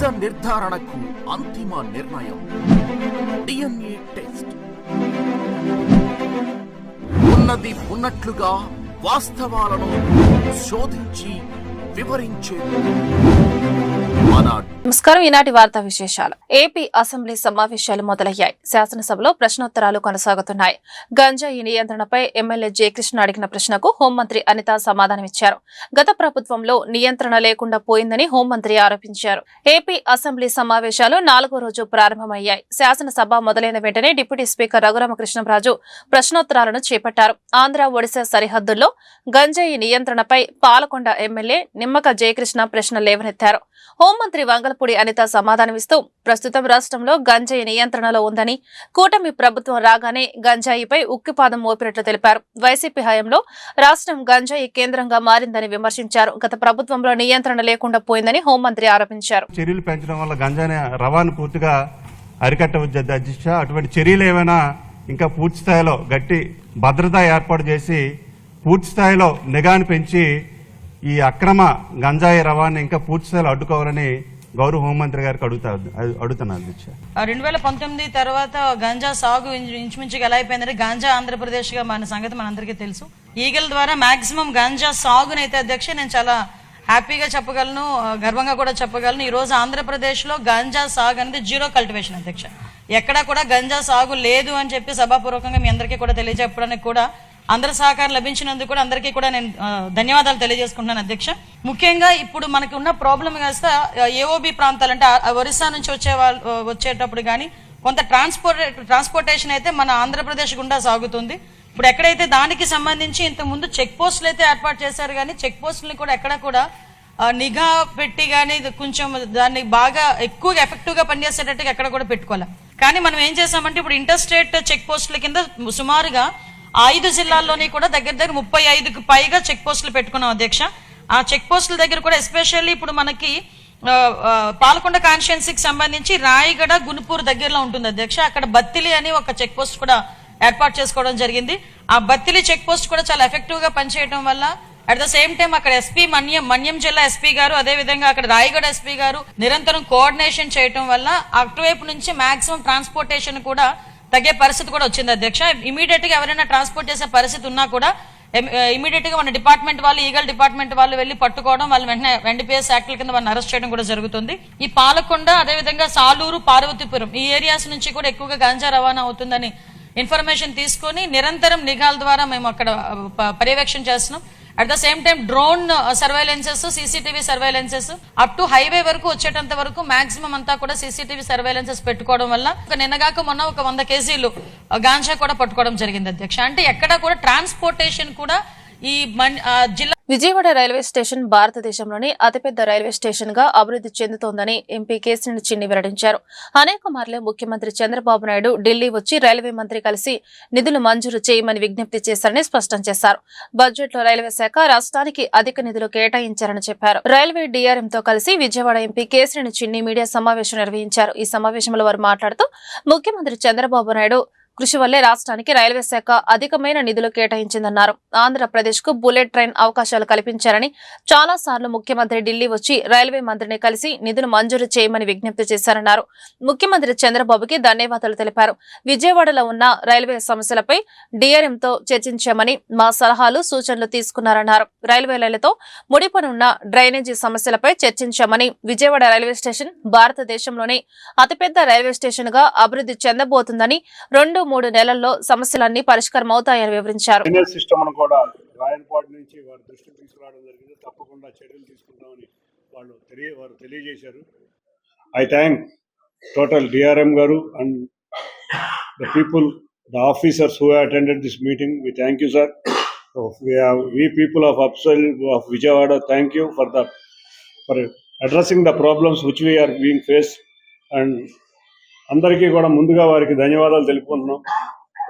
నిజ నిర్ధారణకు అంతిమ నిర్ణయం DNA టెస్ట్. ఉన్నది ఉన్నట్లుగా వాస్తవాలను శోధించి వివరించేది మన. నమస్కారం. ఈనాటి వార్తా విశేషాలు. ఏపీ అసెంబ్లీ సమావేశాలు మొదలయ్యాయి. శాసనసభలో ప్రశ్నోత్తరాలు కొనసాగుతున్నాయి. గంజాయి నియంత్రణపై ఎమ్మెల్యే జయకృష్ణ అడిగిన ప్రశ్నకు హోంమంత్రి అనిత సమాధానమిచ్చారు. గత ప్రభుత్వంలో నియంత్రణ లేకుండా పోయిందని హోంమంత్రి ఆరోపించారు. ఏపీ అసెంబ్లీ సమావేశాలు 4వ రోజు ప్రారంభమయ్యాయి. శాసనసభ మొదలైన వెంటనే డిప్యూటీ స్పీకర్ రఘురామకృష్ణంరాజు ప్రశ్నోత్తరాలను చేపట్టారు. ఆంధ్ర ఒడిశా సరిహద్దుల్లో గంజాయి నియంత్రణపై పాలకొండ ఎమ్మెల్యే నిమ్మక జయకృష్ణ ప్రశ్న లేవనెత్తారు. హోంమంత్రి వంగలపూడి అనిత సమాధానమిస్తూ ప్రస్తుతం రాష్ట్రంలో గంజాయి నియంత్రణలో ఉందని, కూటమి ప్రభుత్వం రాగానే గంజాయిపై ఉక్కిపాదం మోపినట్లు తెలిపారు. వైసీపీ హయాంలో రాష్ట్రం గంజాయి కేంద్రంగా మారిందని విమర్శించారు. గత ప్రభుత్వంలో నియంత్రణ లేకుండా పోయిందని హోంమంత్రి ఆరోపించారు. చర్యలు పెంచడం వల్ల గంజాయి రవాణా పూర్తిగా అరికట్టవచ్చు అధ్యక్ష. అటువంటి చర్యలు ఏమైనా ఇంకా పూర్తి స్థాయిలో గట్టి భద్రత ఏర్పాటు చేసి పూర్తి స్థాయిలో నిఘాను పెంచి ఈ అక్రమ గంజాయి రవాణా ఇంకా పూర్తి స్థాయిలో అడ్డుకోవాలని గౌరవ హోంమంత్రి గారికి అడుగుతున్నారు అధ్యక్ష. 2019 తర్వాత గంజా సాగు ఇంచుమించుగా ఎలా అయిపోయిందంటే గంజా ఆంధ్రప్రదేశ్ గా మన సంగతి మనందరికీ తెలుసు. ఈగల ద్వారా మాక్సిమం గంజా సాగునైతే అధ్యక్ష నేను చాలా హ్యాపీగా చెప్పగలను, గర్వంగా కూడా చెప్పగలను. ఈ రోజు ఆంధ్రప్రదేశ్ లో గంజా సాగు అనేది జీరో కల్టివేషన్ అధ్యక్ష. ఎక్కడా కూడా గంజా సాగు లేదు అని చెప్పి సభాపూర్వకంగా మీ అందరికీ కూడా తెలియజెప్పడానికి కూడా అందరి సహకారం లభించినందుకు కూడా అందరికీ కూడా నేను ధన్యవాదాలు తెలియజేసుకుంటున్నాను అధ్యక్ష. ముఖ్యంగా ఇప్పుడు మనకి ఉన్న ప్రాబ్లం కాస్త ఏఓబి ప్రాంతాలు అంటే ఒరిస్సా నుంచి వచ్చేటప్పుడు కానీ కొంత ట్రాన్స్పోర్టేషన్ అయితే మన ఆంధ్రప్రదేశ్ గుండా సాగుతుంది. ఇప్పుడు ఎక్కడైతే దానికి సంబంధించి ఇంతకుముందు చెక్ పోస్టులు అయితే ఏర్పాటు చేశారు, కానీ చెక్ పోస్టులను కూడా ఎక్కడ కూడా నిఘా పెట్టి కానీ కొంచెం దాన్ని బాగా ఎక్కువగా ఎఫెక్టివ్ గా పనిచేసేటట్టుగా ఎక్కడ కూడా పెట్టుకోవాలి. కానీ మనం ఏం చేసామంటే ఇప్పుడు ఇంటర్ స్టేట్ చెక్ పోస్టుల కింద సుమారుగా 5 జిల్లాల్లోని కూడా దగ్గర 35కు పైగా చెక్ పోస్టులు పెట్టుకున్నాం అధ్యక్ష. ఆ చెక్ పోస్టుల దగ్గర కూడా ఎస్పెషల్లీ ఇప్పుడు మనకి పాలకొండ కాన్స్టిట్యుయెన్సీకి సంబంధించి రాయగడ గునుపూర్ దగ్గరలో ఉంటుంది అధ్యక్ష. అక్కడ బత్తిలి అని ఒక చెక్ పోస్ట్ కూడా ఏర్పాటు చేసుకోవడం జరిగింది. ఆ బత్తిలి చెక్ పోస్ట్ కూడా చాలా ఎఫెక్టివ్ గా పనిచేయడం వల్ల అట్ ద సేమ్ టైం అక్కడ ఎస్పీ మన్యం జిల్లా ఎస్పీ గారు, అదే విధంగా అక్కడ రాయగడ ఎస్పీ గారు నిరంతరం కోఆర్డినేషన్ చేయడం వల్ల అటువైపు నుంచి మాక్సిమం ట్రాన్స్పోర్టేషన్ కూడా తగ్గే పరిస్థితి కూడా వచ్చింది అధ్యక్ష. ఇమీడియట్ గా ఎవరైనా ట్రాన్స్పోర్ట్ చేసే పరిస్థితి ఉన్నా కూడా ఇమీడియట్ గా మన డిపార్ట్మెంట్ వాళ్ళు, ఈగల్ డిపార్ట్మెంట్ వాళ్ళు వెళ్లి పట్టుకోవడం, వాళ్ళు వెంటనే ఎన్డీపీఎస్ యాక్ట్ల కింద వాళ్ళని అరెస్ట్ చేయడం కూడా జరుగుతుంది. ఈ పాలకొండ, అదేవిధంగా సాలూరు, పార్వతీపురం ఈ ఏరియాస్ నుంచి కూడా ఎక్కువగా గాంజా రవాణా అవుతుందని ఇన్ఫర్మేషన్ తీసుకుని నిరంతరం నిఘాల ద్వారా మేము అక్కడ పర్యవేక్షణ చేస్తున్నాం. At the same time drone surveillances, CCTV surveillances up to highway వరకు వచ్చేటంత వరకు మాక్సిమం అంతా కూడా సీసీటీవీ సర్వైలెన్సెస్ పెట్టుకోవడం వల్ల నిన్నగాక మొన్న ఒక 100 కేజీలు గాంజా కూడా పట్టుకోవడం జరిగింది అధ్యక్ష. అంటే ఎక్కడ కూడా ట్రాన్స్పోర్టేషన్ కూడా ఈ జిల్లా. విజయవాడ రైల్వే స్టేషన్ భారతదేశంలోని అతిపెద్ద రైల్వే స్టేషన్ గా అభివృద్ధి చెందుతోందని ఎంపీ కేశినేని చిన్ని వెల్లడించారు. అనేక మార్లు ముఖ్యమంత్రి చంద్రబాబు నాయుడు ఢిల్లీ వచ్చి రైల్వే మంత్రి కలిసి నిధులు మంజూరు చేయమని విజ్ఞప్తి చేశారని స్పష్టం చేశారు. బడ్జెట్ లో రైల్వే శాఖ రాష్ట్రానికి అధిక నిధులు కేటాయించారని చెప్పారు. రైల్వే డీఆర్ఎంతో కలిసి విజయవాడ ఎంపీ కేశినేని చిన్ని మీడియా సమావేశం నిర్వహించారు. ఈ సమావేశంలో వారు మాట్లాడుతూ ముఖ్యమంత్రి చంద్రబాబు నాయుడు కృషి వల్లే రాష్ట్రానికి రైల్వే శాఖ అధికమైన నిధులు కేటాయించిందన్నారు. ఆంధ్రప్రదేశ్ కు బుల్లెట్ ట్రైన్ అవకాశాలు కల్పించారని, చాలా సార్లు ముఖ్యమంత్రి ఢిల్లీ వచ్చి రైల్వే మంత్రిని కలిసి నిధులు మంజూరు చేయమని విజ్ఞప్తి చేశారన్నారు. ముఖ్యమంత్రి చంద్రబాబుకి ధన్యవాదాలు తెలిపారు. విజయవాడలో ఉన్న రైల్వే సమస్యలపై డీఆర్ఎంతో చర్చించామని, మా సలహాలు సూచనలు తీసుకున్నారన్నారు. రైల్వేలతో ముడిపనున్న డ్రైనేజీ సమస్యలపై చర్చించామని, విజయవాడ రైల్వే స్టేషన్ భారతదేశంలోనే అతిపెద్ద రైల్వే స్టేషన్ గా అభివృద్ధి చెందబోతుందని, 2-3 నెలల్లో సమస్యలన్నీ పరిష్కారం అవుతాయని వివరించారు. I thank total DRM garu and the people, the officers who have attended this meeting. We thank you, sir. So we people of Upsal of Vijayawada thank you for addressing the problems which we are being faced, and అందరికీ కూడా ముందుగా వారికి ధన్యవాదాలు తెలుపుకుంటున్నాం.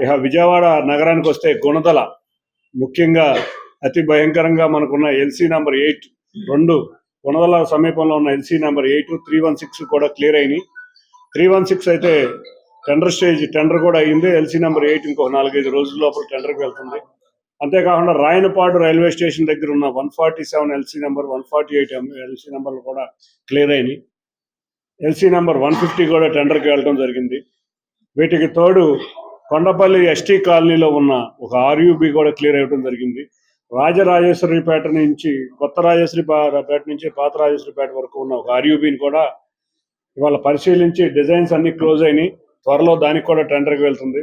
ఇక విజయవాడ నగరానికి వస్తే గుణదల ముఖ్యంగా అతి భయంకరంగా మనకున్న ఎల్సీ నెంబర్ 8 2 గుణదల సమీపంలో ఉన్న ఎల్సీ నెంబర్ 8 316 కూడా క్లియర్ అయినాయి. 316 అయితే టెండర్ కూడా అయ్యింది. ఎల్సీ నెంబర్ 8 ఇంకో 4-5 రోజుల లోపల టెండర్కి వెళ్తుంది. అంతేకాకుండా రాయనపాడు రైల్వే స్టేషన్ దగ్గర ఉన్న 147 ఎల్సీ నెంబర్, 148 ఎల్సీ నెంబర్లు కూడా క్లియర్ అయినాయి. ఎల్సీ నెంబర్ 150 కూడా టెండర్కి వెళ్ళడం జరిగింది. వీటికి తోడు కొండపల్లి ఎస్టీ కాలనీలో ఉన్న ఒక ఆర్యూబీ కూడా క్లియర్ అవ్వడం జరిగింది. రాజరాజేశ్వరిపేట నుంచి కొత్త రాజేశ్వరిపేట నుంచి పాత రాజేశ్వరిపేట వరకు ఉన్న ఒక ఆర్యూబీని కూడా ఇవాళ పరిశీలించి డిజైన్స్ అన్ని క్లోజ్ అయినాయి. త్వరలో దానికి కూడా టెండర్కి వెళ్తుంది.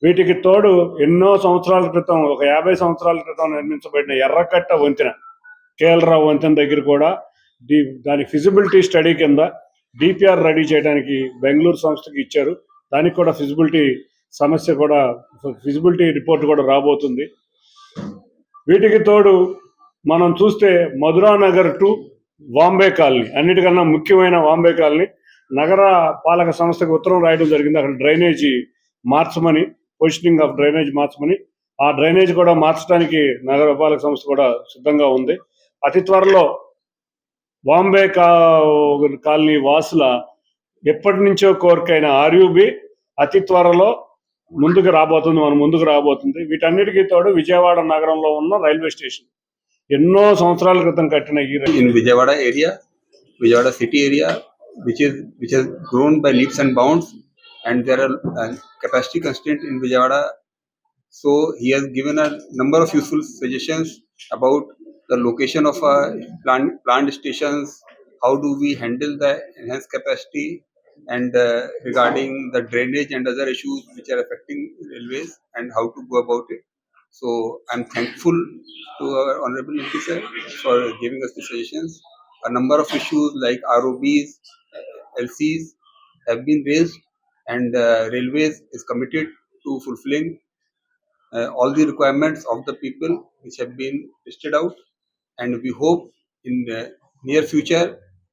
వీటికి తోడు ఎన్నో సంవత్సరాల క్రితం, ఒక 50 సంవత్సరాల క్రితం నిర్మించబడిన ఎర్రకట్ట వంతెన, కేఎల్రావు వంతెన దగ్గర కూడా దాని ఫిజిబిలిటీ స్టడీ కింద డిపిఆర్ రెడీ చేయడానికి బెంగళూరు సంస్థకి ఇచ్చారు. దానికి కూడా ఫిజిబిలిటీ రిపోర్ట్ కూడా రాబోతుంది. వీటికి తోడు మనం చూస్తే మధురానగర్ టు వాంబే కాలనీ, అన్నిటికన్నా ముఖ్యమైన వాంబే కాలనీ, నగర పాలక సంస్థకు ఉత్తరం రాయడం జరిగింది. అక్కడ డ్రైనేజీ మార్చమని, పొజిషనింగ్ ఆఫ్ డ్రైనేజ్ మార్చమని. ఆ డ్రైనేజ్ కూడా మార్చడానికి నగరపాలక సంస్థ కూడా సిద్ధంగా ఉంది. అతి త్వరలో బాంబే కాలనీ వాసుల ఎప్పటి నుంచో కోరికైన ఆర్యూబీ అతి త్వరలో ముందుకు రాబోతుంది. వీటన్నిటికీ తోడు విజయవాడ నగరంలో ఉన్న రైల్వే స్టేషన్ ఎన్నో సంవత్సరాల క్రితం కట్టిన ఈ in Vijayawada city area, which has grown by leaps and bounds, and there are capacity constraint in Vijayawada. So he has given a number of useful suggestions about the location of planned stations, how do we handle the enhanced capacity, and regarding the drainage and other issues which are affecting railways and how to go about it. So I'm thankful to our Honorable MP sir for giving us the suggestions. A number of issues like ROBs, LCs have been raised, and Railways is committed to fulfilling all the requirements of the people which have been listed out, and we hope in the near future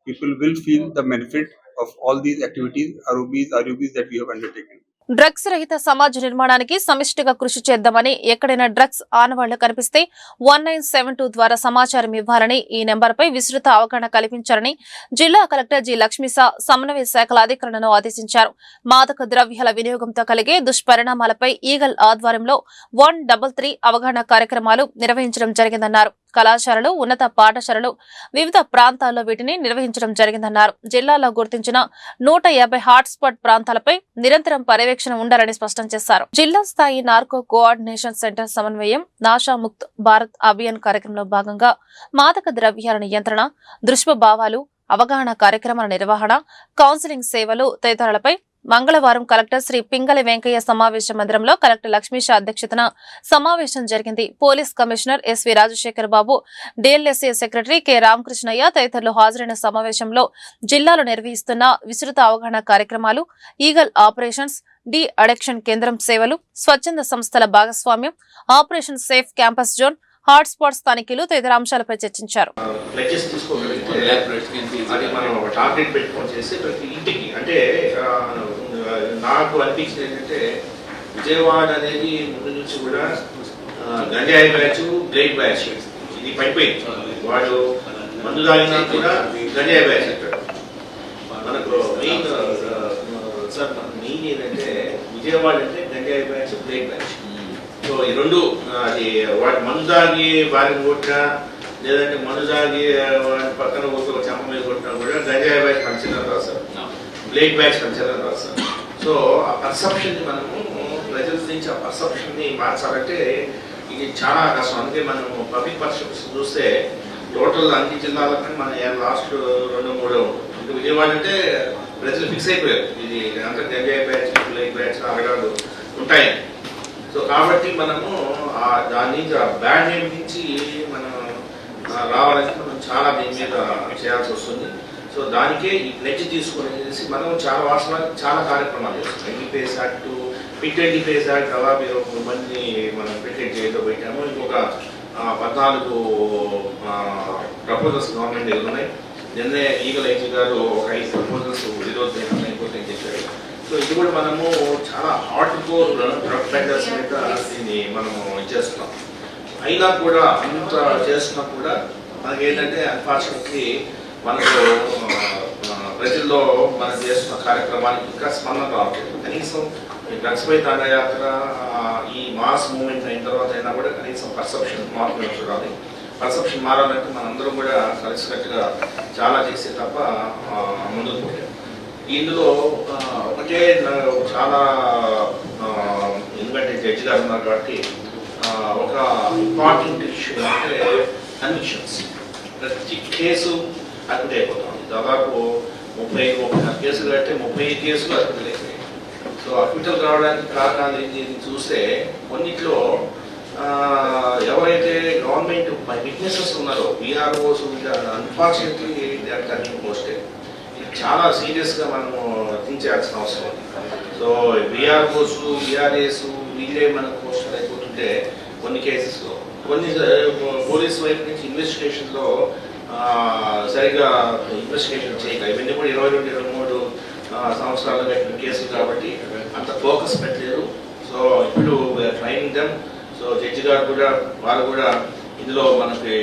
people will feel the benefit of all these activities, ROBs that we have undertaken. Drugs రహిత సమాజ నిర్మాణానికి సమిష్టిగా కృషి చేద్దామని, ఎక్కడైనా drugs ఆనవాళ్లు కనిపిస్తే 1972 ద్వారా సమాచారం ఇవ్వాలని, ఈ నెంబర్పై విస్తృత అవగాహన కల్పించాలని జిల్లా కలెక్టర్ జి లక్ష్మీసా సమన్వయ శాఖల అధికారులను ఆదేశించారు. మాదక ద్రవ్యాల వినియోగంతో కలిగే దుష్పరిణామాలపై ఈగల్ ఆధ్వర్యంలో 133 అవగాహన కార్యక్రమాలు నిర్వహించడం జరిగిందన్నారు. కళాశాలలు, ఉన్నత పాఠశాలలు వివిధ ప్రాంతాల్లో వీటిని నిర్వహించడం జరిగిందన్నారు. జిల్లాలో గుర్తించిన 150 హాట్స్పాట్ ప్రాంతాలపై నిరంతరం పర్యవేక్షణ ఉండాలని స్పష్టం చేశారు. జిల్లా స్థాయి నార్కో కోఆర్డినేషన్ సెంటర్ సమన్వయం నాషా ముక్త్ భారత్ అభియాన్ కార్యక్రమంలో భాగంగా మాదక ద్రవ్యాల నియంత్రణ, దుష్ప్రభావాలు, అవగాహన కార్యక్రమాల నిర్వహణ, కౌన్సిలింగ్ సేవలు తదితరాలపై మంగళవారం కలెక్టర్ శ్రీ పింగళి వెంకయ్య సమావేశ మందిరంలో కలెక్టర్ లక్ష్మీషా అధ్యక్షతన సమావేశం జరిగింది. పోలీస్ కమిషనర్ ఎస్వి రాజశేఖర్ బాబు, డిఎల్ఎస్ఏ సెక్రటరీ కె రామకృష్ణయ్య తదితరులు హాజరైన సమావేశంలో జిల్లాలో నిర్వహిస్తున్న విస్తృత అవగాహన కార్యక్రమాలు, ఈగల్ ఆపరేషన్స్, డి అడిక్షన్ కేంద్రం సేవలు, స్వచ్ఛంద సంస్థల భాగస్వామ్యం, operation safe campus zone, hotspots తనిఖీలు తదితర అంశాలపై చర్చించారు. నాకు అనిపించింది ఏంటంటే విజయవాడ అనేది ముందు నుంచి కూడా గంజాయి బ్యాచ్, బ్లేడ్ బ్యాచ్ ఇది పడిపోయింది. వాడు మందు తాగినా కూడా గంజాయి బ్యాచ్ అంటాడు. మనకు మెయిన్ సార్ మెయిన్ ఏంటంటే విజయవాడ అంటే గంజాయి బ్యాచ్, బ్లేడ్ బ్యాచ్. సో ఈ రెండు అది వాటి మందు తాగి వారిని కొట్టినా, లేదంటే మందు తాగి పక్కన కొట్టి ఒక చెంప మీద కొట్టినా కూడా గంజాయి బ్యాచ్ కన్సిడర్ రాస్తారు, బ్లేడ్ బ్యాచ్ కన్సిడర్ రాస్తారు. సో ఆ పర్సెప్షన్ ని మనము ప్రజల నుంచి ఆ పర్సెప్షన్ ని మార్చాలంటే ఇది చాలా కష్టం. అందుకే మనం పబ్లిక్ పర్సెప్షన్ చూస్తే టోటల్ అన్ని జిల్లాలకి మన లాస్ట్ 2-3 ఇంకా విజయవాడ అంటే ప్రజలు ఫిక్స్ అయిపోయారు, ఇది అంటే గంజాయి బ్యాచ్, బ్లేడ్ బ్యాచ్ అలగాడు ఉంటాయి. సో కాబట్టి మనము దాని నుంచి ఆ బ్యాడ్ నేమ్ నుంచి మనం రావాలంటే మనం చాలా దీని మీద చేయాల్సి వస్తుంది. సో దానికే ఈ ప్లెడ్జ్ తీసుకునేసి మనం చాలా వాస్తవానికి చాలా కార్యక్రమాలు చేస్తాం. NDPS act, PIT NDPS act అలా మీరు 3 మంది మనం పెట్టేట్ చేయడం పెట్టాము. ఇంకొక 14 ప్రపోజల్స్ గవర్నమెంట్ దగ్గర ఉన్నాయి. నిన్నే ఈగల్ ఐజీ గారు ఒక 5 ప్రపోజల్స్ ఈరోజు అయిపోతాయని చెప్పారు. సో ఇది కూడా మనము చాలా హార్డ్ కోర్ డ్రగ్ పెండర్స్ మీద దీన్ని మనము చేస్తున్నాం. అయినా కూడా అంత చేస్తున్నా కూడా మనకి ఏంటంటే అన్ఫార్చునేట్లీ మనకు ప్రజల్లో మనం చేస్తున్న కార్యక్రమానికి ఇంకా స్పందన రావట్లేదు. కనీసం ఈ డ్రగ్స్ పై దండయాత్ర ఈ మాస్ మూవ్మెంట్ అయిన తర్వాత అయినా కూడా కనీసం పర్సెప్షన్ మార్పు చూడాలి. పర్సెప్షన్ మారాలంటే మనందరం కూడా కలిసికట్టుగా చాలా చేసే తప్ప ముందుకు పోయాం. ఇందులో ఒకటే చాలా ఎందుకంటే జడ్జి గారు ఉన్నారు కాబట్టి ఒక ఇంపార్టెంట్ ఇష్యూ అంటే కన్విక్షన్స్. ప్రతి కేసు అడ్మిట్ అయిపోతుంది. దాదాపు 30 కేసులు కట్టే 30 కేసులు అడ్మిట్ అయిపోయాయి. సో అడ్మిటల్ రావడానికి కారణాలు ఏంటి చూస్తే కొన్నిట్లో ఎవరైతే గవర్నమెంట్ విట్నెసెస్ ఉన్నారో VROs unfortunately they are turning posted. ఇది చాలా సీరియస్గా మనము థింక్ చేయాల్సిన అవసరం ఉంది. సో విఆర్ఓస్ విఆర్ఏస్ వీళ్ళే మనకు పోస్టెడ్ అయిపోతుంటే కొన్ని కేసెస్లో కొన్ని పోలీస్ వైపు నుంచి ఇన్వెస్టిగేషన్లో సరిగ్గా ఇన్వెస్టిగేషన్ చేయక ఇవన్నీ కూడా 22-23 సంవత్సరాలు కట్టిన కేసులు కాబట్టి అంత ఫోకస్ పెట్టలేదు. సో ఇప్పుడు ట్రైనింగ్ దెమ్. సో జడ్జి గారు కూడా వాళ్ళు కూడా ఇందులో మనకి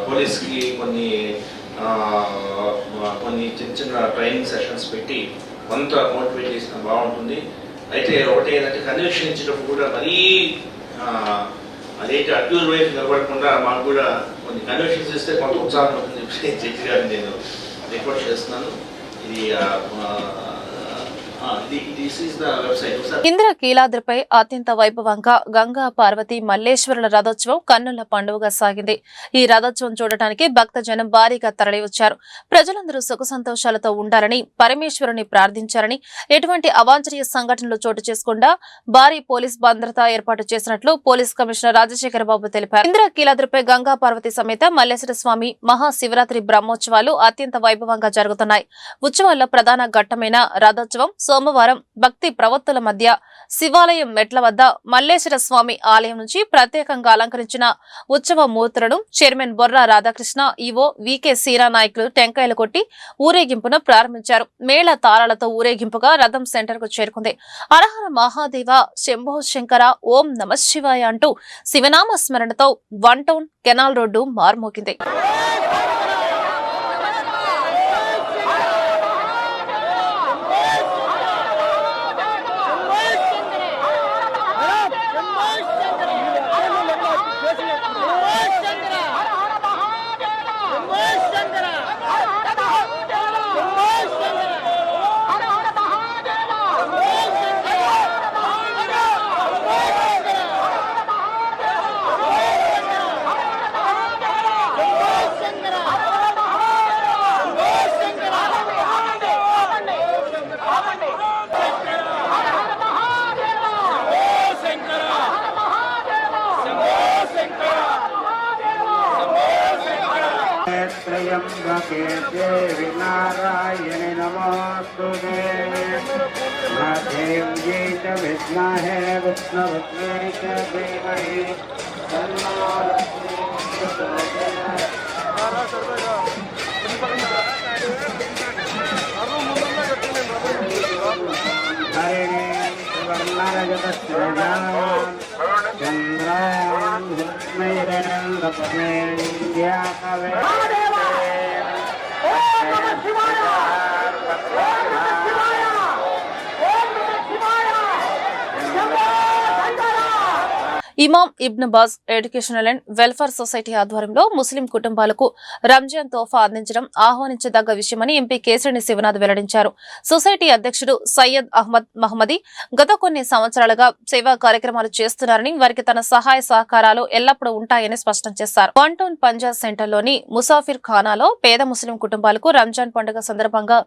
పోలీస్కి కొన్ని చిన్న చిన్న ట్రైనింగ్ సెషన్స్ పెట్టి కొంత మోటివేట్ చేసిన బాగుంటుంది. అయితే ఒకటి ఏంటంటే కన్విక్షన్ ఇచ్చినప్పుడు కూడా మరీ అదేంటి అడ్యూర్ వైపు నిలబడకుండా మాకు కూడా కొన్ని కన్విక్షన్స్ ఇస్తే కొంత ఉత్సాహం ఉంటుంది. జడ్జి గారిని నేను రిక్వెస్ట్ చేస్తున్నాను. ఇంద్రకీలాద్రిపై అత్యంత వైభవంగా గంగా పార్వతి మల్లేశ్వరుల రథోత్సవం కన్నుల పండుగగా సాగింది. ఈ రథోత్సవం చూడటానికి భక్తజనం భారీగా తరలివచ్చారు. ప్రజలందరూ సుఖ సంతోషాలతో ఉండాలని పరమేశ్వరుని ప్రార్థించారని, ఎటువంటి అవాంఛనీయ సంఘటనలు చోటు చేసుకుండా భారీ పోలీస్ భద్రత ఏర్పాటు చేసినట్లు పోలీస్ కమిషనర్ రాజశేఖర బాబు తెలిపారు. ఇంద్రకీలాద్రిపై గంగా పార్వతి సమేత మల్లేశ్వర స్వామి మహాశివరాత్రి బ్రహ్మోత్సవాలు అత్యంత వైభవంగా జరుగుతున్నాయి. ఉత్సవాల్లో ప్రధాన ఘట్టమైన రథోత్సవం సోమవారం భక్తి ప్రవత్తుల మధ్య శివాలయం మెట్ల వద్ద మల్లేశ్వర స్వామి ఆలయం నుంచి ప్రత్యేకంగా అలంకరించిన ఉత్సవ మూర్తులను chairman Borra Radhakrishna, EO VK Seera నాయకులు టెంకాయలు కొట్టి ఊరేగింపును ప్రారంభించారు. మేళ తాళాలతో ఊరేగింపుగా రథం సెంటర్ కు చేరుకుంది. హరహర మహాదేవ, శంభో శంకర, ఓం నమ శివాయ అంటూ శివనామ స్మరణతో 1 టౌన్ కెనాల్ రోడ్డు మార్మోగింది. नारायण नमोस्तुते देव्यै च विद्महे विष्णुपत्न्यै च धीमहि तन्नो हरिणीं सुवर्णरजतस्रजाम् चन्द्रां हुस्मैरनन्दपमेन्द्याकवे Imam Ibn Baz educational and welfare society ఆధ్వర్యంలో ముస్లిం కుటుంబాలకు రంజాన్ తోఫా అందించడం ఆహ్వానించదగ్గ విషయమని ఎంపీ కేశినేని శివనాథ్ వెల్లడించారు. సొసైటీ అధ్యక్షుడు సయ్యద్ అహ్మద్ మహమ్మదీ గత కొన్ని సంవత్సరాలుగా సేవా కార్యక్రమాలు చేస్తున్నారని, వారికి తన సహాయ సహకారాలు ఎల్లప్పుడూ ఉంటాయని స్పష్టం చేశారు. 1 టౌన్ పంజాబ్ సెంటర్లోని ముసాఫిర్ ఖానాలో పేద ముస్లిం కుటుంబాలకు రంజాన్ పండుగ సందర్భంగా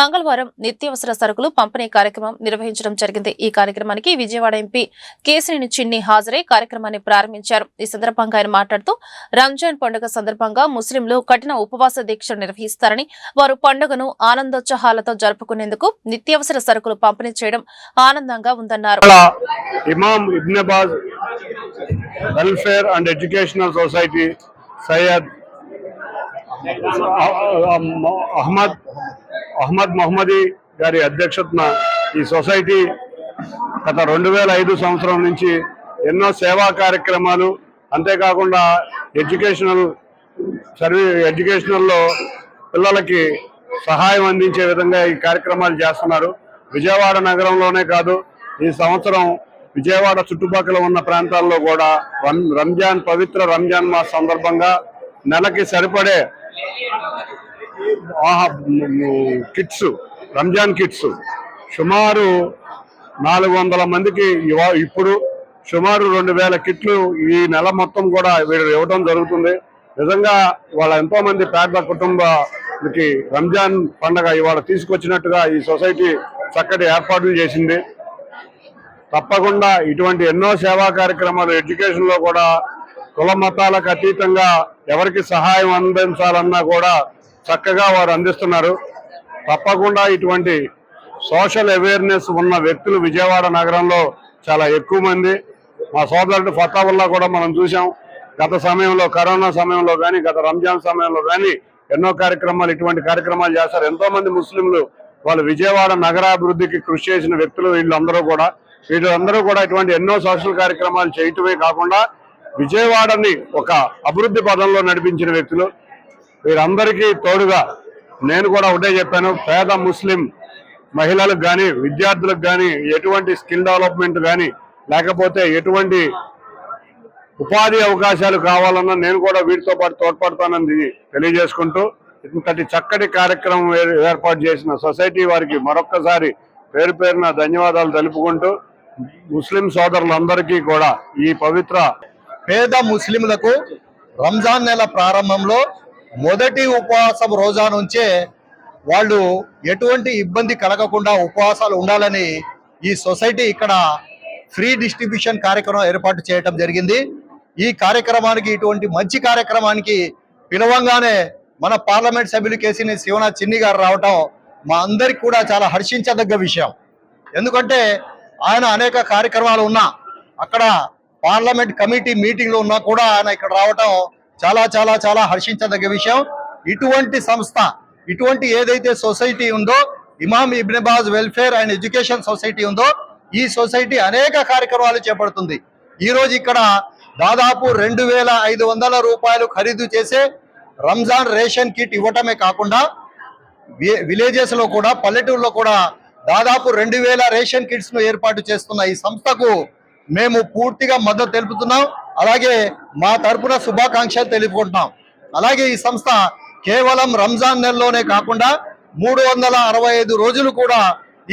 మంగళవారం నిత్యావసర సరుకులు పంపిణీ కార్యక్రమం నిర్వహించడం జరిగింది. ఈ కార్యక్రమానికి విజయవాడ ఎంపీ కేశినేని చిన్ని హాజరై కార్యక్రమాన్ని ప్రారంభించారు. ఈ సందర్భంగా ఆయన మాట్లాడుతూ రంజాన్ పండుగ సందర్భంగా ముస్లింలు కఠిన ఉపవాస దీక్షలు నిర్వహిస్తారని, వారు పండుగను ఆనందోత్సాహాలతో జరుపుకునేందుకు నిత్యావసర సరుకులు పంపిణీ చేయడం ఆనందంగా ఉందన్నారు. Imam Ibn Baz welfare and educational society Syed Ahmed Mahammadi గారి అధ్యక్షతన ఈ సొసైటీ గత 2005 సంవత్సరం నుంచి ఎన్నో సేవా కార్యక్రమాలు, అంతేకాకుండా ఎడ్యుకేషనల్లో పిల్లలకి సహాయం అందించే విధంగా ఈ కార్యక్రమాలు చేస్తున్నారు. విజయవాడ నగరంలోనే కాదు, ఈ సంవత్సరం విజయవాడ చుట్టుపక్కల ఉన్న ప్రాంతాల్లో కూడా పవిత్ర రంజాన్ మాస సందర్భంగా నెలకి సరిపడే కిట్స్ రంజాన్ కిట్స్ సుమారు 400 మందికి ఇప్పుడు సుమారు 2000 కిట్లు ఈ నెల మొత్తం కూడా వీళ్ళు ఇవ్వడం జరుగుతుంది. నిజంగా వాళ్ళ ఎంతో మంది పేద కుటుంబానికి రంజాన్ పండగ ఇవాళ తీసుకొచ్చినట్టుగా ఈ సొసైటీ చక్కటి ఏర్పాట్లు చేసింది. తప్పకుండా ఇటువంటి ఎన్నో సేవా కార్యక్రమాలు ఎడ్యుకేషన్ లో కూడా కుల మతాలకు అతీతంగా ఎవరికి సహాయం అందించాలన్నా కూడా చక్కగా వారు అందిస్తున్నారు. తప్పకుండా ఇటువంటి సోషల్ అవేర్నెస్ ఉన్న వ్యక్తులు విజయవాడ నగరంలో చాలా ఎక్కువ మంది. మా సోదరుడు ఫతావుల్లా కూడా మనం చూసాం. గత సమయంలో కరోనా సమయంలో కానీ గత రంజాన్ సమయంలో కానీ ఎన్నో కార్యక్రమాలు ఇటువంటి కార్యక్రమాలు చేస్తారు. ఎంతో మంది ముస్లింలు వాళ్ళు విజయవాడ నగరాభివృద్ధికి కృషి చేసిన వ్యక్తులు వీళ్ళందరూ కూడా ఇటువంటి ఎన్నో సోషల్ కార్యక్రమాలు చేయటమే కాకుండా విజయవాడని ఒక అభివృద్ధి పదంలో నడిపించిన వ్యక్తులు. వీరందరికీ తోడుగా నేను కూడా ఒకటే చెప్పాను, పేద ముస్లిం మహిళలకు కానీ విద్యార్థులకు కానీ ఎటువంటి స్కిల్ డెవలప్మెంట్ కానీ లేకపోతే ఎటువంటి ఉపాధి అవకాశాలు కావాలన్నా నేను కూడా వీటితో పాటు తోడ్పడతానని తెలియజేసుకుంటూ ఇంతటి చక్కటి కార్యక్రమం ఏర్పాటు చేసిన సొసైటీ వారికి మరొక్కసారి పేరు పేరున ధన్యవాదాలు తెలుపుకుంటూ ముస్లిం సోదరులందరికీ కూడా ఈ పవిత్ర పేద ముస్లింలకు రంజాన్ నెల ప్రారంభంలో మొదటి ఉపవాసం రోజా నుంచే వాళ్ళు ఎటువంటి ఇబ్బంది కలగకుండా ఉపవాసాలు ఉండాలని ఈ సొసైటీ ఇక్కడ ఫ్రీ డిస్ట్రిబ్యూషన్ కార్యక్రమం ఏర్పాటు చేయడం జరిగింది. ఈ కార్యక్రమానికి ఇటువంటి మంచి కార్యక్రమానికి పిలవంగానే మన పార్లమెంట్ సభ్యులు కేసీని శివనాథ్ చిన్ని గారు రావటం మా అందరికి కూడా చాలా హర్షించదగ్గ విషయం. ఎందుకంటే ఆయన అనేక కార్యక్రమాలు ఉన్నా అక్కడ పార్లమెంట్ కమిటీ మీటింగ్లో ఉన్నా కూడా ఆయన ఇక్కడ రావటం చాలా చాలా చాలా హర్షించదగ్గ విషయం. ఇటువంటి సంస్థ ఇటువంటి ఏదైతే సొసైటీ ఉందో Imam Ibn Baz welfare and education society ఉందో ఈ సొసైటీ అనేక కార్యక్రమాలు చేపడుతుంది. ఈ రోజు ఇక్కడ దాదాపు 2500 రూపాయలు ఖరీదు చేసే రంజాన్ రేషన్ కిట్ ఇవ్వటమే కాకుండా విలేజెస్ లో కూడా పల్లెటూరులో కూడా దాదాపు 2000 రేషన్ కిట్స్ ను ఏర్పాటు చేస్తున్న ఈ సంస్థకు మేము పూర్తిగా మద్దతు తెలుపుతున్నాం. అలాగే మా తరపున శుభాకాంక్షలు తెలుపుకుంటున్నాం. అలాగే ఈ సంస్థ కేవలం రంజాన్ నెలలోనే కాకుండా 365 రోజులు కూడా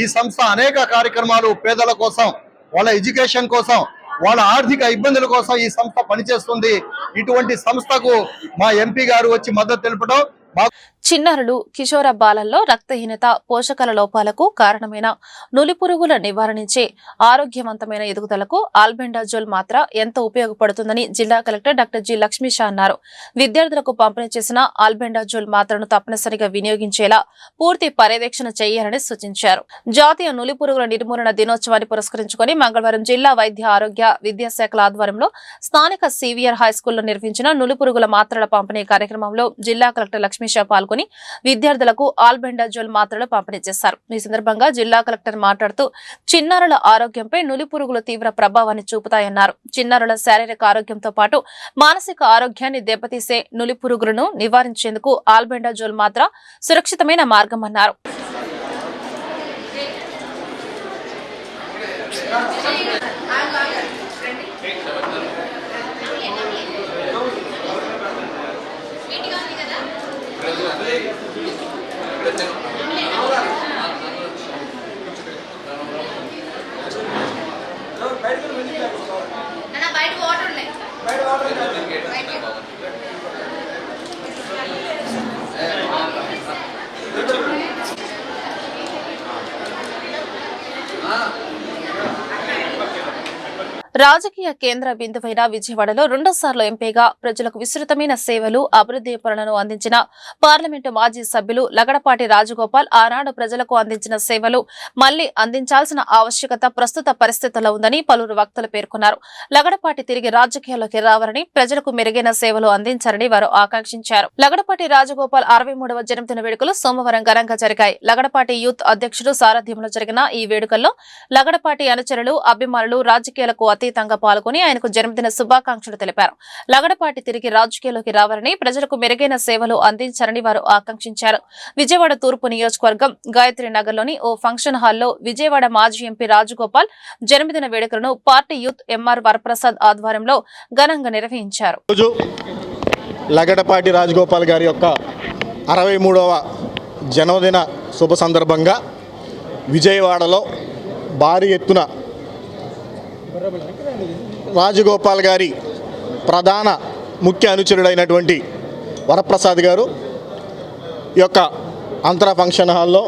ఈ సంస్థ అనేక కార్యక్రమాలు పేదల కోసం, వాళ్ళ ఎడ్యుకేషన్ కోసం, వాళ్ళ ఆర్థిక ఇబ్బందుల కోసం ఈ సంస్థ పనిచేస్తుంది. ఇటువంటి సంస్థకు మా ఎంపీ గారు వచ్చి మద్దతు తెలుపడం చిన్నారులు కిషోర బాలల్లో రక్తహీనత పోషకాల లోపాలకు కారణమైన నులిపురుగుల నివారణించే ఆరోగ్యవంతమైన ఎదుగుదలకు ఆల్బెండాజోల్ మాత్ర ఎంతో ఉపయోగపడుతుందని జిల్లా కలెక్టర్ డాక్టర్ జి లక్ష్మీష అన్నారు. విద్యార్థులకు పంపిణీ చేసిన ఆల్బెండాజోల్ మాత్రను తప్పనిసరిగా వినియోగించేలా పూర్తి పర్యవేక్షణ చేయాలని సూచించారు. జాతీయ నులిపురుగుల నిర్మూలన దినోత్సవాన్ని పురస్కరించుకుని మంగళవారం జిల్లా వైద్య ఆరోగ్య విద్యాశాఖల ఆధ్వర్యంలో స్థానిక సివిఆర్ హైస్కూల్లో నిర్వహించిన నులిపురుగుల మాత్రల పంపిణీ కార్యక్రమంలో జిల్లా కలెక్టర్ లక్ష్మీష పాల్గొని విద్యార్థులకు ఆల్బెండాజోల్ మాత్రలు పంపిణీ చేశారు. ఈ సందర్భంగా జిల్లా కలెక్టర్ మాట్లాడుతూ చిన్నారుల ఆరోగ్యంపై నులిపురుగులు తీవ్ర ప్రభావాన్ని చూపుతాయన్నారు. చిన్నారుల శారీరక ఆరోగ్యంతో పాటు మానసిక ఆరోగ్యాన్ని దెబ్బతీసే నులిపురుగులను నివారించేందుకు ఆల్బెండాజోల్ మాత్ర సురక్షితమైన మార్గమన్నారు. రాజకీయ కేంద్ర బిందువైన విజయవాడలో రెండోసార్లు ఎంపీగా ప్రజలకు విస్తృతమైన సేవలు అభివృద్ధి పనులను అందించిన పార్లమెంటు మాజీ సభ్యులు లగడపాటి రాజగోపాల్ ఆనాడు ప్రజలకు అందించిన సేవలు మళ్లీ అందించాల్సిన ఆవశ్యకత ప్రస్తుత పరిస్థితుల్లో ఉందని పలువురు వక్తలు పేర్కొన్నారు. లగడపాటి తిరిగి రాజకీయాల్లోకి రావాలని ప్రజలకు మెరుగైన సేవలు అందించారని వారు ఆకాంక్షించారు. లగడపాటి రాజగోపాల్ 63వ జన్మదిన వేడుకలు సోమవారం ఘనంగా జరిగాయి. లగడపాటి యూత్ అధ్యక్షుడు సారథ్యంలో జరిగిన ఈ వేడుకల్లో లగడపాటి అనుచరులు అభిమానులు రాజకీయాలకు అతీతంగా పాల్గొని ఆయనకు జన్మదిన శుభాకాంక్షలు తెలిపారు. లగడపాటి తిరిగి రాజకీయాల్లోకి రావాలని ప్రజలకు మెరుగైన సేవలు అందించారని వారు ఆకాంక్షించారు. విజయవాడ తూర్పు నియోజకవర్గం గాయత్రి నగర్లోని ఓ ఫంక్షన్ హాల్లో విజయవాడ మాజీ ఎంపీ రాజగోపాల్ జన్మదిన వేడుకలను పార్టీ యూత్ ఎంఆర్ వరప్రసాద్ ఆధ్వర్యంలో ఘనంగా నిర్వహించారు. లగడపాటి రాజగోపాల్ గారి యొక్క 63వ జన్మదిన శుభ సందర్భంగా విజయవాడలో భారీ ఎత్తున రాజగోపాల్ గారి ప్రధాన ముఖ్య అనుచరుడైనటువంటి వరప్రసాద్ గారు ఈ యొక్క అంతర ఫంక్షన్ హాల్లో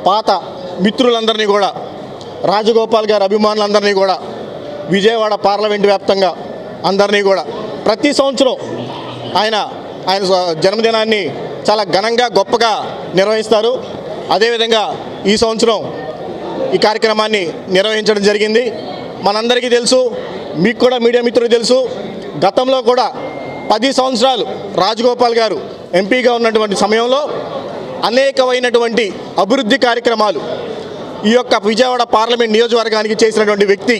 పాత మిత్రులందరినీ కూడా, రాజగోపాల్ గారి అభిమానులందరినీ కూడా, విజయవాడ పార్లమెంటు వ్యాప్తంగా అందరినీ కూడా ప్రతి సంవత్సరం ఆయన జన్మదినాన్ని చాలా ఘనంగా గొప్పగా నిర్వహిస్తారు. అదేవిధంగా ఈ సంవత్సరం ఈ కార్యక్రమాన్ని నిర్వహించడం జరిగింది. మనందరికీ తెలుసు, మీకు కూడా మీడియా మిత్రులకు తెలుసు, గతంలో కూడా 10 సంవత్సరాలు రాజగోపాల్ గారు ఎంపీగా ఉన్నటువంటి సమయంలో అనేకమైనటువంటి అభివృద్ధి కార్యక్రమాలు ఈ యొక్క విజయవాడ పార్లమెంట్ నియోజకవర్గానికి చేసినటువంటి వ్యక్తి,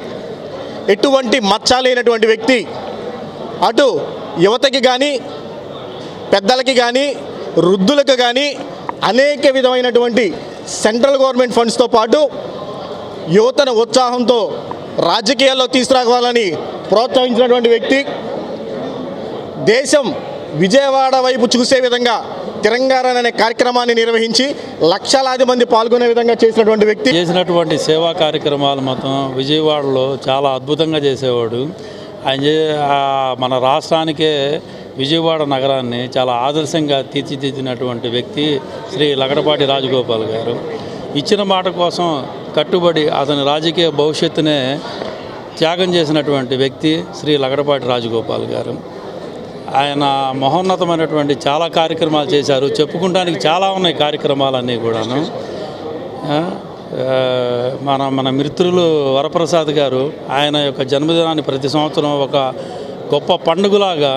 ఎటువంటి మచ్చ లేనటువంటి వ్యక్తి. అటు యువతకి కానీ, పెద్దలకి కానీ, వృద్ధులకు కానీ అనేక విధమైనటువంటి సెంట్రల్ గవర్నమెంట్ ఫండ్స్తో పాటు యువతను ఉత్సాహంతో రాజకీయాల్లో తీసుకురావాలని ప్రోత్సహించినటువంటి వ్యక్తి. దేశం విజయవాడ వైపు చూసే విధంగా తెలంగాణ అనే కార్యక్రమాన్ని నిర్వహించి లక్షలాది మంది పాల్గొనే విధంగా చేసినటువంటి వ్యక్తి. చేసినటువంటి సేవా కార్యక్రమాలు మొత్తం విజయవాడలో చాలా అద్భుతంగా చేసేవాడు. ఆయన మన రాష్ట్రానికే విజయవాడ నగరాన్ని చాలా ఆదర్శంగా తీర్చిదిద్దినటువంటి వ్యక్తి శ్రీ లగడపాటి రాజగోపాల్ గారు. ఇచ్చిన మాట కోసం కట్టుబడి అతని రాజకీయ భవిష్యత్తునే త్యాగం చేసినటువంటి వ్యక్తి శ్రీ లగడపాటి రాజగోపాల్ గారు. ఆయన మహోన్నతమైనటువంటి చాలా కార్యక్రమాలు చేశారు. చెప్పుకోవడానికి చాలా ఉన్నాయి కార్యక్రమాలన్నీ కూడాను. మన మిత్రులు వరప్రసాద్ గారు ఆయన యొక్క జన్మదినాన్ని ప్రతి సంవత్సరం ఒక గొప్ప పండుగలాగా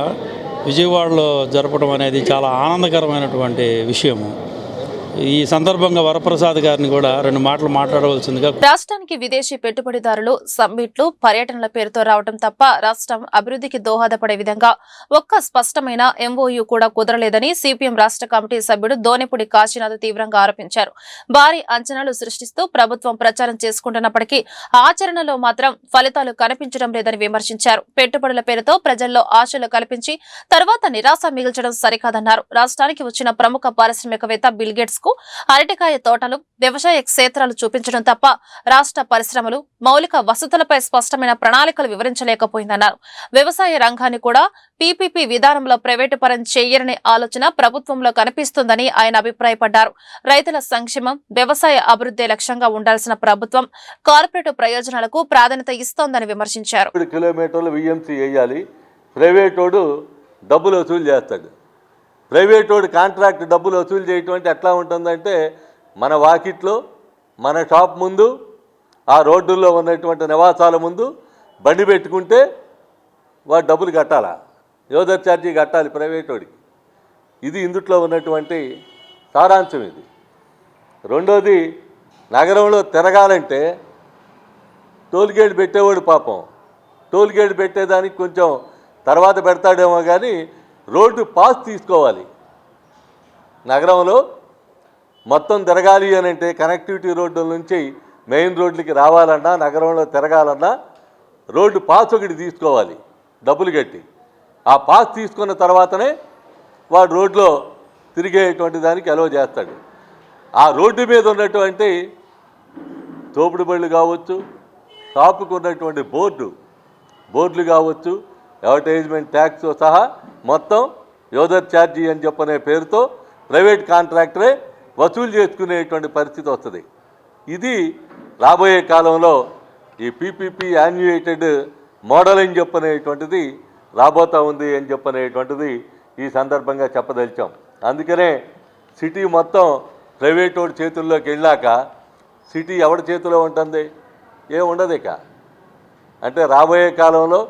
విజయవాడలో జరపడం అనేది చాలా ఆనందకరమైనటువంటి విషయము. ఈ సందర్భంగా వరప్రసాద్ గారిని కూడా 2 మాటలు మాట్లాడవలసిందిగా. రాష్ట్రానికి విదేశీ పెట్టుబడిదారులు సమ్మిట్లు, పర్యటనల పేరుతో రావడం తప్ప రాష్ట్రం అభివృద్ధికి దోహదపడే విధంగా ఒక్క స్పష్టమైన ఎంఓయూ కూడా కుదరలేదని సిపిఎం రాష్ట్ర కమిటీ సభ్యుడు దోనెపూడి కాశీనాథ్ తీవ్రంగా ఆరోపించారు. భారీ అంచనాలు సృష్టిస్తూ ప్రభుత్వం ప్రచారం చేసుకుంటున్నప్పటికీ ఆచరణలో మాత్రం ఫలితాలు కనిపించడం లేదని విమర్శించారు. పెట్టుబడుల పేరుతో ప్రజల్లో ఆశలు కల్పించి తర్వాత నిరాశ మిగిల్చడం సరికాదన్నారు. రాష్ట్రానికి వచ్చిన ప్రముఖ పారిశ్రామికవేత్త బిల్ గేట్స్ అరటికాయ తోటలు, వ్యవసాయ క్షేత్రాలు చూపించడం తప్ప రాష్ట్ర పరిశ్రమలు, మౌలిక వసతులపై స్పష్టమైన ప్రణాళికలు వివరించలేకపోయిందన్నారు. వ్యవసాయ రంగాన్ని కూడా పీపీపీ విధానంలో ప్రైవేటు పరం చేయరనే ఆలోచన ప్రభుత్వంలో కనిపిస్తుందని ఆయన అభిప్రాయపడ్డారు. రైతుల సంక్షేమం, వ్యవసాయ అభివృద్ధి లక్ష్యంగా ఉండాల్సిన ప్రభుత్వం కార్పొరేట్ ప్రయోజనాలకు ప్రాధాన్యత ఇస్తోందని విమర్శించారు. కిలోమీటర్లు విఎంసీ వేయాలి, ప్రైవేటోడు డబ్బులు వసూలు చేస్తాడు. ప్రైవేటోడు కాంట్రాక్ట్ డబ్బులు వసూలు చేయటం అంటే ఎట్లా ఉంటుందంటే, మన వాకిట్లో, మన షాప్ ముందు, ఆ రోడ్డుల్లో ఉన్నటువంటి నివాసాల ముందు బండి పెట్టుకుంటే వాడు డబ్బులు కట్టాలా, యోధర్ ఛార్జీ కట్టాలి ప్రైవేటోడికి. ఇది ఇందుట్లో ఉన్నటువంటి సారాంశం. ఇది రెండోది, నగరంలో తిరగాలంటే టోల్గేట్ పెట్టేవాడు పాపం టోల్గేట్ పెట్టేదానికి కొంచెం తర్వాత పెడతాడేమో కానీ రోడ్డు పాస్ తీసుకోవాలి. నగరంలో మొత్తం తిరగాలి అని అంటే కనెక్టివిటీ రోడ్డుల నుంచి మెయిన్ రోడ్లకి రావాలన్నా, నగరంలో తిరగాలన్నా రోడ్డు పాస్ ఒకటి తీసుకోవాలి డబ్బులు కట్టి. ఆ పాస్ తీసుకున్న తర్వాతనే వాడు రోడ్లో తిరిగేటువంటి దానికి అలౌ చేస్తాడు. ఆ రోడ్డు మీద ఉన్నటువంటి తోపుడు బళ్ళు కావచ్చు, షాపుకు ఉన్నటువంటి బోర్డులు కావచ్చు, అడ్వర్టైజ్మెంట్ ట్యాక్స్ సహా మొత్తం యోధర్ ఛార్జీ అని చెప్పనే పేరుతో ప్రైవేట్ కాంట్రాక్టరే వసూలు చేసుకునేటువంటి పరిస్థితి వస్తుంది. ఇది రాబోయే కాలంలో ఈ పీపీపీ యాన్యుయేటెడ్ మోడల్ అని చెప్పనేటువంటిది రాబోతా ఉంది అని చెప్పనేటువంటిది ఈ సందర్భంగా చెప్పదలిచాం. అందుకనే సిటీ మొత్తం ప్రైవేట్ వాడి చేతుల్లోకి వెళ్ళాక సిటీ ఎవరి చేతిలో ఉంటుంది? ఏముండదు ఇక. అంటే రాబోయే కాలంలో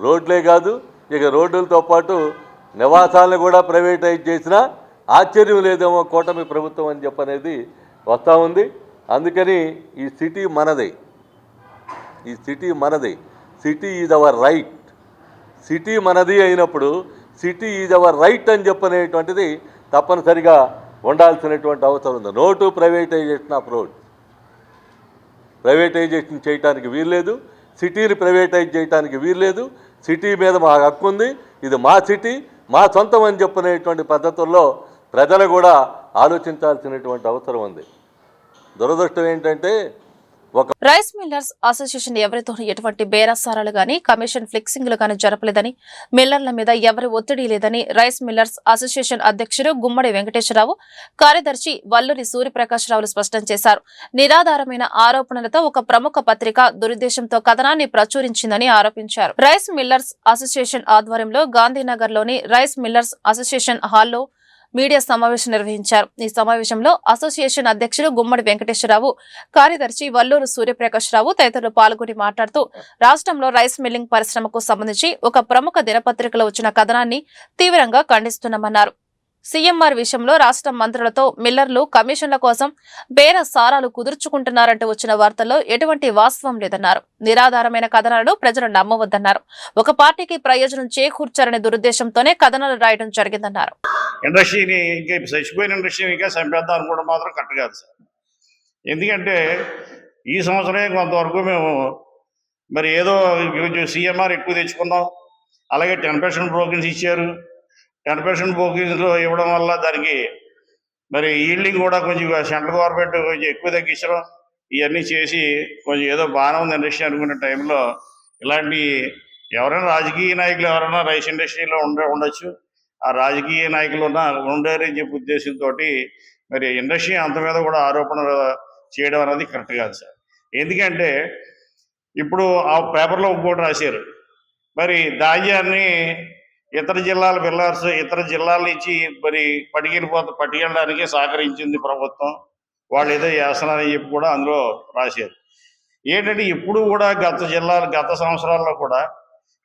రోడ్లే కాదు, ఇక రోడ్లతో పాటు నివాసాలను కూడా ప్రైవేటైజ్ చేసినా ఆశ్చర్యం లేదేమో కూటమి ప్రభుత్వం అని చెప్పనేది వస్తూ ఉంది. అందుకని ఈ సిటీ మనదే, city is our right. City మనది అయినప్పుడు సిటీ ఈజ్ అవర్ రైట్ అని చెప్పనేటువంటిది తప్పనిసరిగా ఉండాల్సినటువంటి అవసరం ఉంది. No to privatisation of road. Privatisation చేయడానికి వీల్లేదు, సిటీని ప్రైవేటైజ్ చేయడానికి వీల్లేదు. సిటీ మీద మా హక్కు ఉంది, ఇది మా సిటీ, మా సొంతం అని చెప్పుకునేటువంటి పద్ధతుల్లో ప్రజలు కూడా ఆలోచించాల్సినటువంటి అవసరం ఉంది. దురదృష్టం ఏంటంటే రైస్ మిల్లర్స్ అసోసియేషన్ ఎవరితోనూ ఎటువంటి బేరసారాలు గాని కమిషన్ ఫిక్సింగ్లు గాని జరపలేదని, మిల్లర్ల మీద ఎవరి ఒత్తిడి లేదని రైస్ మిల్లర్స్ అసోసియేషన్ అధ్యక్షుడు గుమ్మడి వెంకటేశ్వరరావు, కార్యదర్శి వల్లూరి సూర్యప్రకాశ్రావులు స్పష్టం చేశారు. నిరాధారమైన ఆరోపణలతో ఒక ప్రముఖ పత్రిక దురుద్దేశంతో కథనాన్ని ప్రచురించిందని ఆరోపించారు. రైస్ మిల్లర్స్ అసోసియేషన్ ఆధ్వర్యంలో గాంధీనగర్లోని రైస్ మిల్లర్స్ అసోసియేషన్ హాల్లో మీడియా సమావేశం నిర్వహించారు. ఈ సమావేశంలో అసోసియేషన్ అధ్యక్షుడు గుమ్మడి వెంకటేశ్వరరావు, కార్యదర్శి వల్లూరు సూర్యప్రకాశ్రావు తదితరులు పాల్గొని మాట్లాడుతూ రాష్ట్రంలో రైస్ మిల్లింగ్ పరిశ్రమకు సంబంధించి ఒక ప్రముఖ దినపత్రికలో వచ్చిన కథనాన్ని తీవ్రంగా ఖండిస్తున్నామన్నారు. సీఎంఆర్ విషయంలో రాష్ట్ర మంత్రులతో మిల్లర్లు కమిషన్ల కోసం బేరసారాలు కుదుర్చుకుంటున్నారంటూ వచ్చిన వార్తల్లో ఎటువంటి వాస్తవం లేదన్నారు. నిరాధారమైన కథనాలను ప్రజలు నమ్మవద్దన్నారు. ఒక పార్టీకి ప్రయోజనం చేకూర్చారనే దురుద్దేశంతోనే కథనాలు రాయడం జరిగిందన్నారు. ఇండస్ట్రీని ఇంకా చచ్చిపోయిన ఇండస్ట్రీని ఇంకా చంపేద్దాం అనుకోవడం మాత్రం కరెక్ట్ కాదు సార్. ఎందుకంటే ఈ సంవత్సరమే కొంతవరకు మేము మరి ఏదో సీఎంఆర్ ఎక్కువ తెచ్చుకున్నాం, అలాగే 10% బ్రోకింగ్స్ ఇచ్చారు. 10% బ్రోకింగ్స్లో ఇవ్వడం వల్ల దానికి మరి ఈల్డింగ్ కూడా కొంచెం సెంట్రల్ గవర్నమెంట్ కొంచెం ఎక్కువ తగ్గించడం, ఇవన్నీ చేసి కొంచెం ఏదో బాగానే ఉంది ఇండస్ట్రీ అనుకునే టైంలో ఇలాంటి ఎవరైనా రాజకీయ నాయకులు ఎవరైనా రైస్ ఇండస్ట్రీలో ఉండొచ్చు, ఆ రాజకీయ నాయకులు ఉండారని చెప్పే ఉద్దేశంతో మరి ఇండస్ట్రీ అంత మీద కూడా ఆరోపణలు చేయడం అనేది కరెక్ట్ కాదు సార్. ఎందుకంటే ఇప్పుడు ఆ పేపర్లో ఇంకోటి రాశారు, మరి ధాన్యాన్ని ఇతర జిల్లాల బిల్లార్స్ ఇతర జిల్లాల నుంచి మరి పట్టుకెళ్ళడానికి సహకరించింది ప్రభుత్వం, వాళ్ళు ఏదో చేస్తున్నారని చెప్పి కూడా అందులో రాశారు. ఏంటంటే ఇప్పుడు కూడా గత సంవత్సరాల్లో కూడా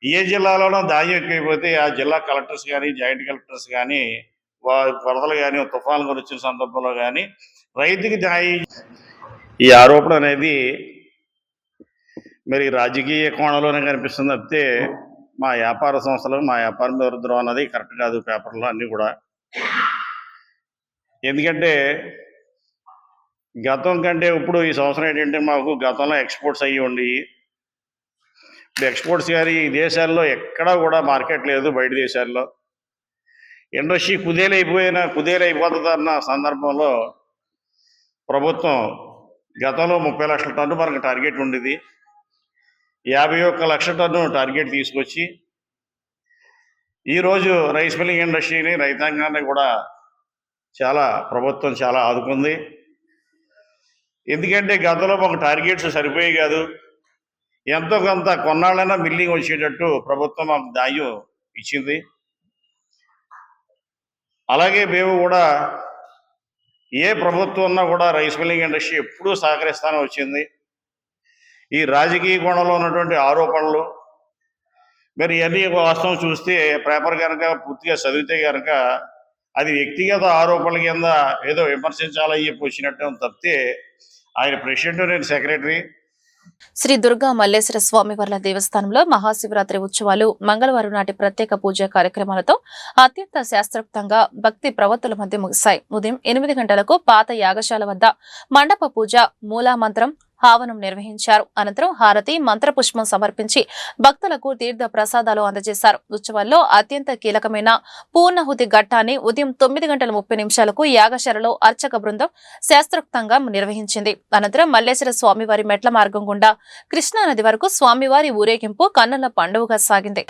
ఏ జిల్లాలోనో ధాన్యం ఎక్కువైపోతే ఆ జిల్లా కలెక్టర్స్ కానీ జాయింట్ కలెక్టర్స్ కానీ వరదలు కానీ తుఫాన్లు కొని వచ్చిన సందర్భంలో కానీ రైతుకి ఈ ఆరోపణ అనేది మరి రాజకీయ కోణంలోనే కనిపిస్తుంది తప్పితే మా వ్యాపార సంస్థలు మా వ్యాపారం దొరుకుతాం అన్నది కరెక్ట్ కాదు. పేపర్లో అన్నీ కూడా ఎందుకంటే గతం కంటే ఇప్పుడు ఈ సంవత్సరం ఏంటంటే మాకు గతంలో ఎక్స్పోర్ట్స్ అయ్యి ఉండి ఇప్పుడు ఎక్స్పోర్ట్స్ కానీ ఈ దేశాల్లో ఎక్కడా కూడా మార్కెట్ లేదు. బయట దేశాల్లో ఇండస్ట్రీ కుదేలైపోతుందన్న సందర్భంలో ప్రభుత్వం గతంలో 30 లక్షల టన్ను మనకు టార్గెట్ ఉండేది, 51 లక్షల టన్ను టార్గెట్ తీసుకొచ్చి ఈరోజు రైస్ మిల్లింగ్ ఇండస్ట్రీని రైతాంగాన్ని కూడా ప్రభుత్వం చాలా ఆదుకుంది. ఎందుకంటే గతంలో మాకు టార్గెట్స్ సరిపోయి కాదు, ఎంతో కొంత కొన్నాళ్ళైనా మిల్లింగ్ వచ్చేటట్టు ప్రభుత్వం మాకు ధాన్యం ఇచ్చింది. అలాగే మేము కూడా ఏ ప్రభుత్వం ఉన్నా కూడా రైస్ మిల్లింగ్ ఇండస్ట్రీ ఎప్పుడూ సహకరిస్తానే వచ్చింది. ఈ రాజకీయ కోణంలో ఉన్నటువంటి ఆరోపణలు మరి ఇవన్నీ వాస్తవం చూస్తే పేపర్ కనుక పూర్తిగా చదివితే కనుక అది వ్యక్తిగత ఆరోపణల కింద ఏదో విమర్శించాలని చెప్పి వచ్చినట్టు తప్పితే ఆయన ప్రెసిడెంట్, నేను సెక్రటరీ. శ్రీ దుర్గా మల్లేశ్వర స్వామివార్ల దేవస్థానంలో మహాశివరాత్రి ఉత్సవాలు మంగళవారం నాటి ప్రత్యేక పూజా కార్యక్రమాలతో అత్యంత శాస్త్రోక్తంగా భక్తి ప్రవత్తుల మధ్య ముగిశాయి. ఉదయం 8 గంటలకు పాత యాగశాల వద్ద మండప పూజ, మూలామంత్రం, హావనం నిర్వహించారు. అనంతరం హారతి, మంత్రపుష్పం సమర్పించి భక్తులకు తీర్థ ప్రసాదాలు అందజేశారు. ఉత్సవాల్లో అత్యంత కీలకమైన పూర్ణాహుతి ఘట్టాన్ని ఉదయం 9:30 యాగశాలలో అర్చక బృందం శాస్త్రోక్తంగా నిర్వహించింది. అనంతరం మల్లేశ్వర స్వామివారి మెట్ల మార్గం గుండా కృష్ణానది వరకు స్వామివారి ఊరేగింపు కన్నుల పండుగగా సాగింది.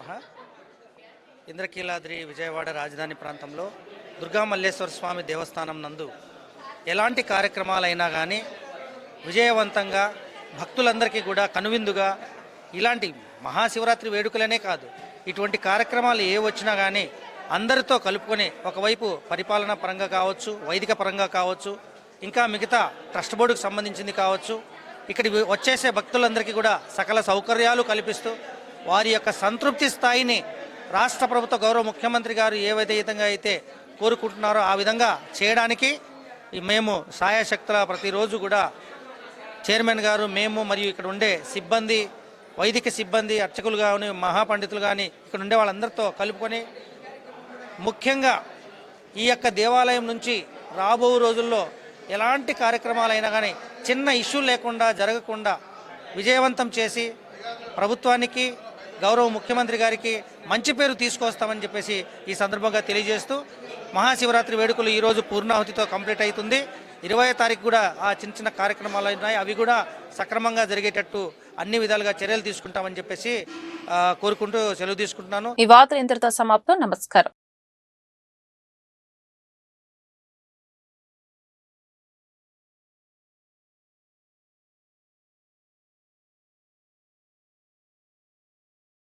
నమః. ఇంద్రకీలాద్రి విజయవాడ రాజధాని ప్రాంతంలో దుర్గా మల్లేశ్వర స్వామి దేవస్థానం నందు ఎలాంటి కార్యక్రమాలైనా కానీ విజయవంతంగా భక్తులందరికీ కూడా కనువిందుగా ఇలాంటి మహాశివరాత్రి వేడుకలనే కాదు, ఇటువంటి కార్యక్రమాలు ఏ వచ్చినా కానీ అందరితో కలుపుకొని ఒకవైపు పరిపాలనా పరంగా కావచ్చు, వైదిక పరంగా కావచ్చు, ఇంకా మిగతా ట్రస్ట్ బోర్డుకు సంబంధించింది కావచ్చు, ఇక్కడి వచ్చేసే భక్తులందరికీ కూడా సకల సౌకర్యాలు కల్పిస్తూ వారి యొక్క సంతృప్తి స్థాయిని రాష్ట్ర ప్రభుత్వ గౌరవ ముఖ్యమంత్రి గారు ఏ విధంగా అయితే కోరుకుంటున్నారో ఆ విధంగా చేయడానికి మేము సాయశక్తుల ప్రతిరోజు కూడా చైర్మన్ గారు, మేము మరియు ఇక్కడ ఉండే సిబ్బంది, వైదిక సిబ్బంది, అర్చకులు కానీ, మహాపండితులు కానీ ఇక్కడ ఉండే వాళ్ళందరితో కలుపుకొని ముఖ్యంగా ఈ యొక్క దేవాలయం నుంచి రాబో రోజుల్లో ఎలాంటి కార్యక్రమాలైనా కానీ చిన్న ఇష్యూ లేకుండా జరగకుండా విజయవంతం చేసి ప్రభుత్వానికి, గౌరవ ముఖ్యమంత్రి గారికి మంచి పేరు తీసుకొస్తామని చెప్పేసి ఈ సందర్భంగా తెలియజేస్తూ మహాశివరాత్రి వేడుకలు ఈరోజు పూర్ణాహుతితో కంప్లీట్ అవుతుంది. 20వ తారీఖు కూడా ఆ చిన్న చిన్న కార్యక్రమాలు ఉన్నాయి, అవి కూడా సక్రమంగా జరిగేటట్టు అన్ని విధాలుగా చర్యలు తీసుకుంటామని చెప్పేసి కోరుకుంటూ సెలవు తీసుకుంటున్నాను. ఈ వార్తలు ఇంతటితో సమాప్తం. నమస్కారం.